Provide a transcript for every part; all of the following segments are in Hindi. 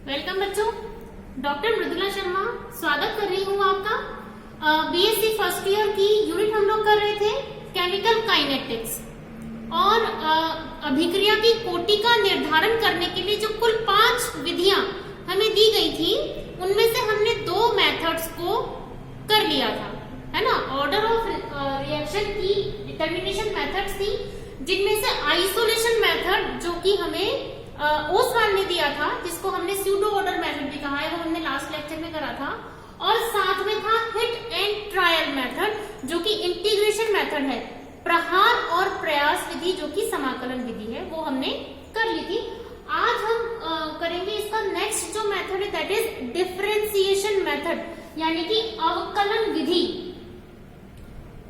वेलकम बच्चों, डॉक्टर मृदुला शर्मा स्वागत कर रही हूँ आपका। बीएससी फर्स्ट ईयर की यूनिट हम लोग कर रहे थे केमिकल काइनेटिक्स और अभिक्रिया की कोटि का निर्धारण करने के लिए जो कुल 5 विधियां हमें दी गई थी उनमें से हमने 2 मेथड्स को कर लिया था, है ना। ऑर्डर ऑफ रिएक्शन की डिटर्मिनेशन मेथड्स थी, जिनमें से आइसोलेशन मेथड जो कि हमें ओसवाल ने दिया था, जिसको हमने स्यूडो ऑर्डर मेथड भी कहा है, वो हमने लास्ट लेक्चर में करा था। और साथ में था हिट एंड ट्रायल मेथड जो कि इंटीग्रेशन मेथड है, प्रहार और प्रयास विधि जो कि समाकलन विधि है, वो हमने कर ली थी। आज हम करेंगे इसका नेक्स्ट जो मेथड है, दैट इज डिफरेंशिएशन मेथड, यानी कि अवकलन विधि,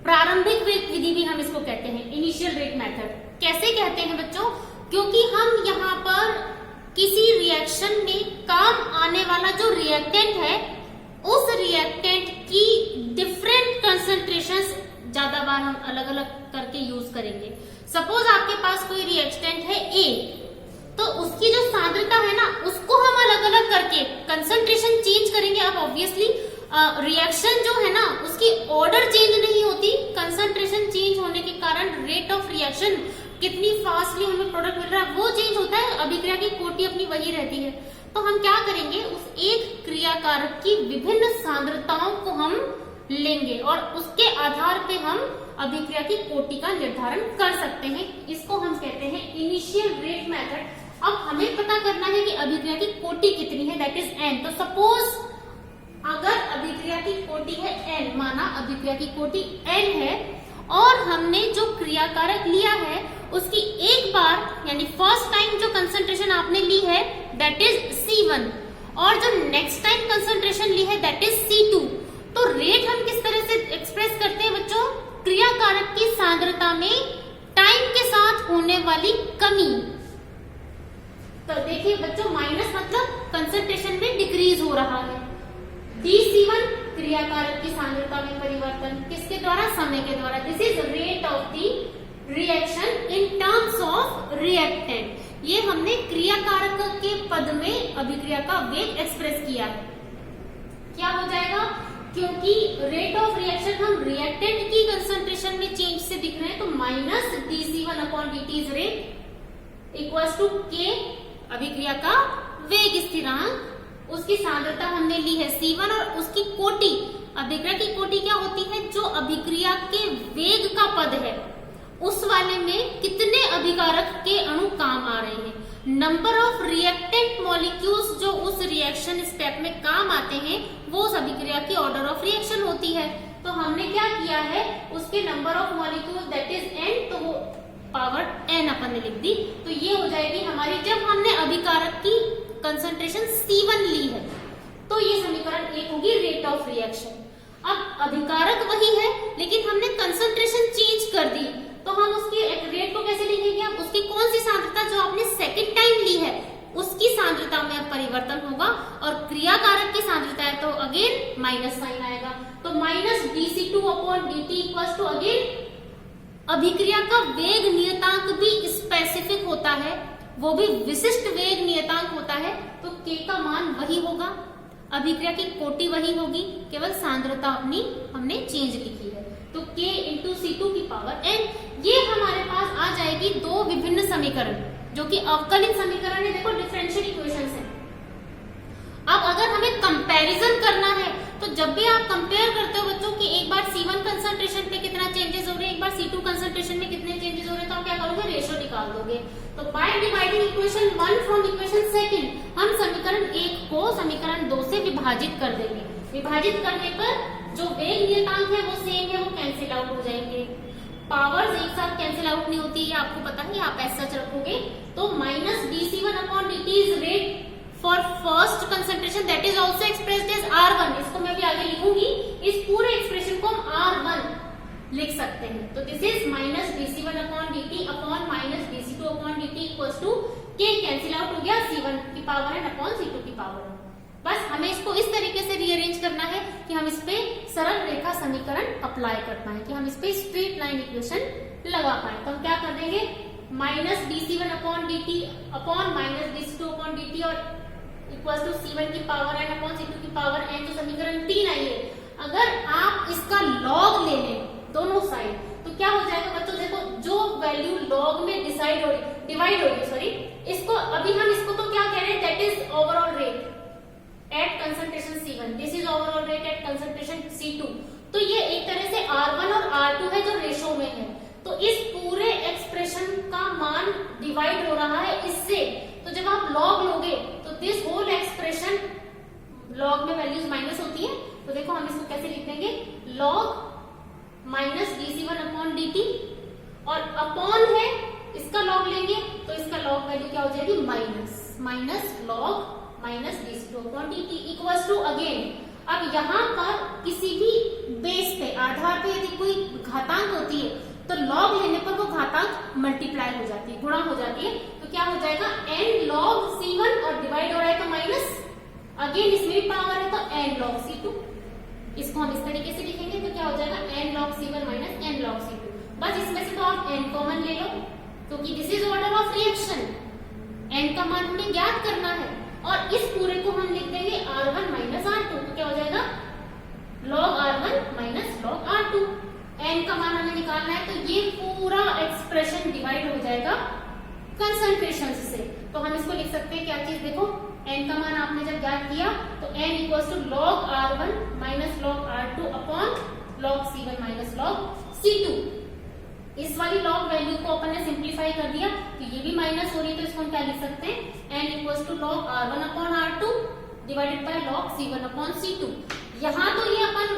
प्रारंभिक विधि भी हम इसको कहते हैं, इनिशियल रेट मेथड। कैसे कहते हैं बच्चों? क्योंकि हम यहाँ पर किसी रिएक्शन में काम आने वाला जो रिएक्टेंट है, उस रिएक्टेंट की डिफरेंट कंसंट्रेशंस ज्यादा बार हम अलग अलग करके यूज करेंगे। सपोज आपके पास कोई रिएक्टेंट है A, तो उसकी जो सांद्रता है ना, उसको हम अलग अलग करके कंसंट्रेशन चेंज करेंगे। अब ऑब्वियसली रिएक्शन जो है ना, उसकी ऑर्डर चेंज नहीं होती, कंसंट्रेशन चेंज होने के कारण रेट ऑफ रिएक्शन, कितनी फास्टली हमें प्रोडक्ट मिल रहा है, वो चेंज होता है, अभिक्रिया की कोटि अपनी वही रहती है। तो हम क्या करेंगे, उस एक क्रियाकारक की विभिन्न सांद्रताओं को हम लेंगे और उसके आधार पे हम अभिक्रिया की कोटि का निर्धारण कर सकते हैं। इसको हम कहते हैं इनिशियल रेट मेथड। अब हमें पता करना है कि अभिक्रिया की कोटि कितनी है, दैट इज n। तो सपोज अगर अभिक्रिया की कोटि है n, माना अभिक्रिया की कोटि n है और हमने जो क्रियाकारक लिया है उसकी एक बार यानी फर्स्ट टाइम जो कंसंट्रेशन आपने ली है दैट इज C1 और जो नेक्स्ट टाइम कंसंट्रेशन ली है दैट इज C2। तो रेट हम किस तरह से एक्सप्रेस करते हैं बच्चों? क्रियाकारक की सांद्रता में टाइम के साथ होने वाली कमी। तो देखिए बच्चों, माइनस मतलब कंसंट्रेशन में डिक्रीज हो रहा है, dC1 क्रियाकारक की सांद्रता में परिवर्तन, किसके द्वारा? समय के द्वारा। This is rate of the reaction in terms of reactant. ये हमने क्रियाकारक के पद में अभिक्रिया का वेग एक्सप्रेस किया है। क्या हो जाएगा? क्योंकि रेट ऑफ रिएक्शन हम रिएक्टेंट की कंसंट्रेशन में चेंज से दिख रहे हैं, तो minus dC1 upon dt is rate equals to k अभिक्रिया का वेग स्थिरांक, उसकी सांद्रता हमने ली है C1 और उसकी कोटि, अभिक्रिया की कोटि क्या होती है? जो अभिक्रिया के वेग का पद है उस वाले में कितने अभिकारक के अणु काम आ रहे हैं। नंबर ऑफ रिएक्टेंट मॉलिक्यूल्स जो उस रिएक्शन स्टेप में काम आते हैं वो उस अभिक्रिया की ऑर्डर ऑफ रिएक्शन होती है। तो हमने क्या किया है, उसके number of molecule that is n, तो वो पावर n अपन ने लिख दी। तो ये हो जाएगी हमारी, जब हमने अभिकारक की कंसंट्रेशन C1 ली है तो ये समीकरण 1 होगी रेट ऑफ रिएक्शन। अब अभिकारक वही है लेकिन हमने कंसंट्रेशन चेंज कर दी, तो हम उसकी रेट को कैसे लिखेंगे? अब उसकी कौन सी सांद्रता जो आपने सेकंड टाइम ली है उसकी सांद्रता में अब परिवर्तन होगा और क्रियाकारक की सांद्रता है तो अगेन माइनस साइन आएगा। तो minus dC2 upon dt equals to again अभिक्रिया का वेग नियतांक भी स्पेसिफिक होता है, वो भी विशिष्ट वेग नियतांक होता है, तो k का मान वही होगा, अभिक्रिया की कोटि वही होगी, केवल सांद्रता अपनी हमने चेंज लिखी है। तो k इंटू C2 की पावर n, ये हमारे पास आ जाएगी 2 विभिन्न समीकरण जो कि अवकलित समीकरण है। देखो डिफरेंशियल इक्वेशंस है। अब अगर हमें कंपैरिजन करना है तो जब भी आप कंपेयर करते हो बच्चों कि एक बार C1 कंसंट्रेशन पे कितना चेंजेस हो रहे हैं, एक बार C2 कंसंट्रेशन में कितने चेंजेस हो रहे हैं, तो आप क्या करोगे? रेशियो निकाल दोगे। तो by dividing equation 1 from equation 2 हम समीकरण 1 को समीकरण 2 से विभाजित कर देंगे। विभाजित करने पर जो वेग नियतांक है वो सेम है, वो कैंसिल आउट हो जाएंगे। पावर्स एक साथ कैंसिल आउट नहीं होती है, आपको पता है, आप ऐसा रखोगे। तो minus dC1 upon dt is rate for first concentration that is also expressed as R1। इसको मैं भी आगे लिखूंगी, इस पूरे एक्सप्रेशन को हम R1 लिख सकते हैं। तो this is minus dC1 upon dt अपॉन माइनस dC2 upon dt equals to k, cancel out हो गया, C1 की पावर है अपॉन C2 की पावर। बस हमें इसको इस तरीके से रीअरेंज करना है कि हम इस पे सरल रेखा समीकरण अप्लाई कर पाए, कि हम इस पे स्ट्रेट लाइन इक्वेशन लगा पाए। तो हम क्या कर देंगे, माइनस dC1 अपॉन dt अपॉन माइनस dC2 अपॉन dt और इक्वल टू C1 की पावर n अपॉन C2 की पावर n, जो समीकरण 3 आई है, अगर आप इसका लॉग ले लें दोनों साइड तो क्या हो जाएगा बच्चों, देखो जो वैल्यू लॉग में डिवाइड होगी सॉरी, इसको अभी हम इसको तो क्या कह रहे हैं, that is overall rate at concentration C1, this is overall rate at concentration C2। तो ये एक तरह से R1 और R2 है जो रेशो में है, तो इस पूरे एक्सप्रेशन का मान डिवाइड हो रहा है इससे। तो जब आप लॉग लोगे तो दिस होल एक्सप्रेशन, लॉग में वैल्यूज माइनस होती है, तो देखो हम इसको कैसे लिख देंगे, log minus dc1 upon dt, और अपॉन है इसका लॉग लेंगे तो इसका लॉग वैल्यू क्या हो जाएगी, minus log minus dc2 upon dt equals to again, अब यहाँ पर किसी भी बेस पे आधार पे यदि कोई घातांक होती है तो लॉग लेने पर वो घातांक मल्टीप्लाई हो जाती है, गुणा हो जाती है, तो क्या हो जाएगा n log c1, और डिवाइड हो रहा है तो माइनस, अगेन इसमें भी पावर है तो n log c2, इसको हम इस तरीके से लिखेंगे तो क्या हो जाएगा n log c1 minus n log c2। बस इसमें से तो आप n कॉमन ले लो, क्योंकि this is order of reaction, n का मान हमें ज्ञात करना है, और इस पूरे को हम लिख देंगे R1 माइनस R2, तो क्या हो जाएगा log R1 minus log R2, n का मान हमें निकालना है, तो ये पूरा एक्सप्रेशन डिवाइड हो जाएगा कंसंट्रेशन से। तो हम इसको लिख सकते हैं क्या चीज, देखो n का मान आपने जब ज्ञात किया तो n equals to log R1 minus log R2 upon log C1 minus log C2। इस वाली log वैल्यू को अपन ने सिंप्लीफाई कर दिया तो ये भी माइनस हो रही है, तो इसको हम क्या लिख सकते हैं, n equals to log R1 upon R2 divided by log C1 upon C2। यहाँ तो ये अपन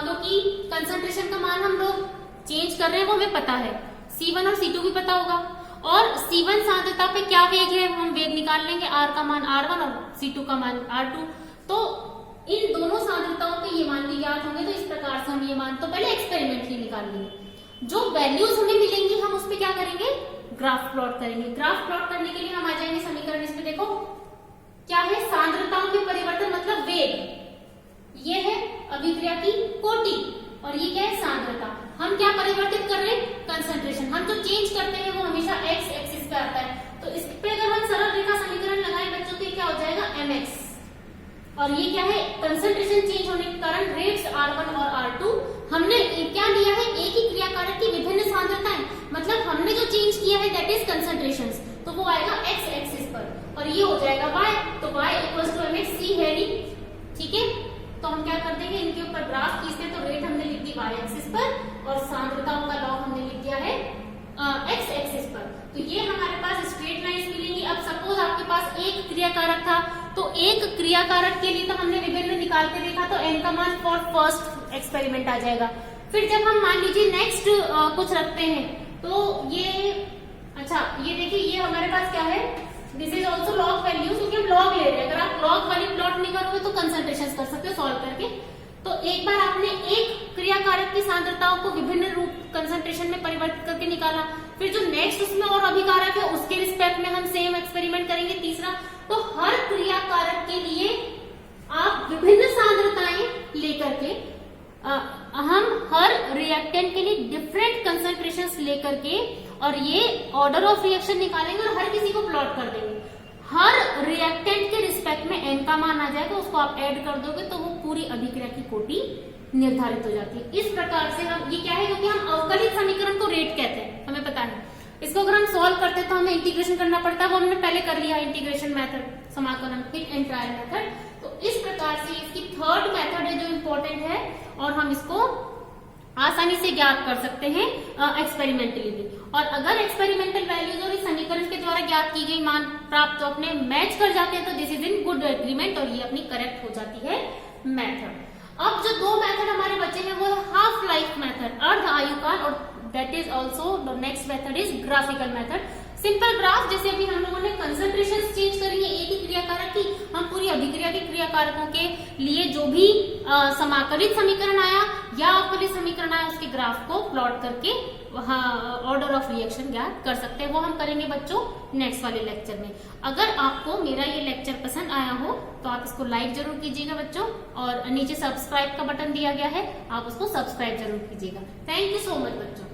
क्योंकि कंसंट्रेशन का मान हम लोग चेंज कर रहे हैं वो हमें पता है, C1 और C2 भी पता होगा, और C1 सांद्रता पे क्या वेग है हम वेग निकाल लेंगे, R का मान R1 और C2 का मान R2, तो इन दोनों सांद्रताओं पे ये मान भी ज्ञात होंगे, तो इस प्रकार से हम ये मान तो पहले एक्सपेरिमेंट ही निकाल लेंगे, जो वैल्यूज हमें मिलेंगी हम उस पे क्या करेंगे, ग्राफ प्लॉट करेंगे। ग्राफ प्लॉट करने के लिए हम आ जाएंगे समीकरण, इसमें देखो क्या है, सांद्रताओं में परिवर्तन मतलब वेग, ये है अभिक्रिया की कोटि, और ये क्या है सांद्रता, हम क्या परिवर्तित कर रहे हैं, कंसंट्रेशन, हम जो चेंज करते हैं वो हमेशा x एक्सिस पे आता है, तो इस पे अगर हम सरल रेखा समीकरण लगाएं बच्चों तो क्या हो जाएगा mx, और ये क्या है, कंसंट्रेशन चेंज होने के कारण रेट्स R1 और R2, हमने क्या लिया है, एक ही क्रियाकारक की विभिन्न सांद्रताएं, मतलब हमने जो चेंज किया है दैट इज कंसंट्रेशंस, तो वो आएगा x एक्सिस पर, और ये हो जाएगा y, तो y equals to mx, c है नहीं, ठीक है, तो हम क्या कर देंगे, इनके ऊपर ग्राफ खींचते तो रेट हमने लिख दी y एक्सिस पर, और सांद्रताओं का लॉग हमने लिख दिया है x एक्सिस पर, तो ये हमारे पास स्ट्रेट लाइंस मिलेंगी। अब सपोज आपके पास एक क्रियाकारक था, तो एक क्रियाकारक के लिए तो हमने विभिन्न निकाल के देखा, तो n का मान फॉर फर्स्ट एक्सपेरिमेंट आ जाएगा। फिर जब हम मान लीजिए नेक्स्ट कुछ रखते हैं, तो ये अच्छा ये देखिए, ये हमारे पास क्या है, this is also log value, क्योंकि हम लॉग ले रहे हैं, अगर आप लॉग वाली प्लॉट नहीं करोगे तो कंसंट्रेशन कर सकते हो सॉल्व करके। तो एक बार आपने एक क्रियाकारक की सांद्रताओं को विभिन्न रूप कंसंट्रेशन में परिवर्तित करके निकाला, फिर जो नेक्स्ट उसमें और अभिकारक है उसके रिस्पेक्ट में हम सेम एक्सपेरिमेंट करेंगे तीसरा, तो हर क्रियाकारक के लिए आप विभिन्न सांद्रताएं लेकर के हम हर रिएक्टेंट के लिए डिफरेंट कंसंट्रेशंस लेकर के और ये ऑर्डर ऑफ रिएक्शन निकालेंगे और हर किसी को प्लॉट कर देंगे। हर रिएक्टेंट के रिस्पेक्ट में n का मान आ जाएगा, उसको आप ऐड कर दोगे तो वो पूरी अभिक्रिया की कोटि निर्धारित हो जाती है। इस प्रकार से हम ये क्या है, क्योंकि हम अवकलित समीकरण को रेट कहते हैं, हमें पता है। इसको अगर हम सॉल्व करते हैं तो हमें इंटीग्रेशन करना पड़ता है, वो हमने पहले कर लिया इंटीग्रेशन मेथड, समाकलन, फिर एंटायर मेथड। तो इस प्रकार से इसकी थर्ड मेथड है जो इम्पोर्टेंट है और हम इसको आसानी से ज्ञात कर सकते हैं एक्सपेरिमेंटली भी। और अगर एक्सपेरिमेंटल वैल्यूज और इस समीकरण के द्वारा ज्ञात की गई मान प्राप्त तो अपने मैच कर जाते हैं, तो this is in good agreement और ये अपनी करेक्ट हो जाती है मेथड। अब जो दो मेथड हमारे बचे हैं वो है हाफ लाइफ मेथड, अर्ध आयुकाल, और that is also the next method is graphical method. Simple graph, जैसे अभी हम लोगों ने कंसंट्रेशन चेंज करेंगे एक ही क्रियाकारक की, हम पूरी अभिक्रिया के क्रियाकारकों के लिए जो भी समाकलित समीकरण आया या अवकलित समीकरण आया उसके ग्राफ को प्लॉट करके ऑर्डर ऑफ रिएक्शन ज्ञात कर सकते हैं। वो हम करेंगे बच्चों नेक्स्ट वाले लेक्चर में। अगर आपको मेरा ये लेक्चर पसंद आया हो तो आप इसको लाइक जरूर कीजिएगा बच्चों, और नीचे सब्सक्राइब का बटन दिया गया है, आप उसको सब्सक्राइब जरूर कीजिएगा। थैंक यू सो मच बच्चों।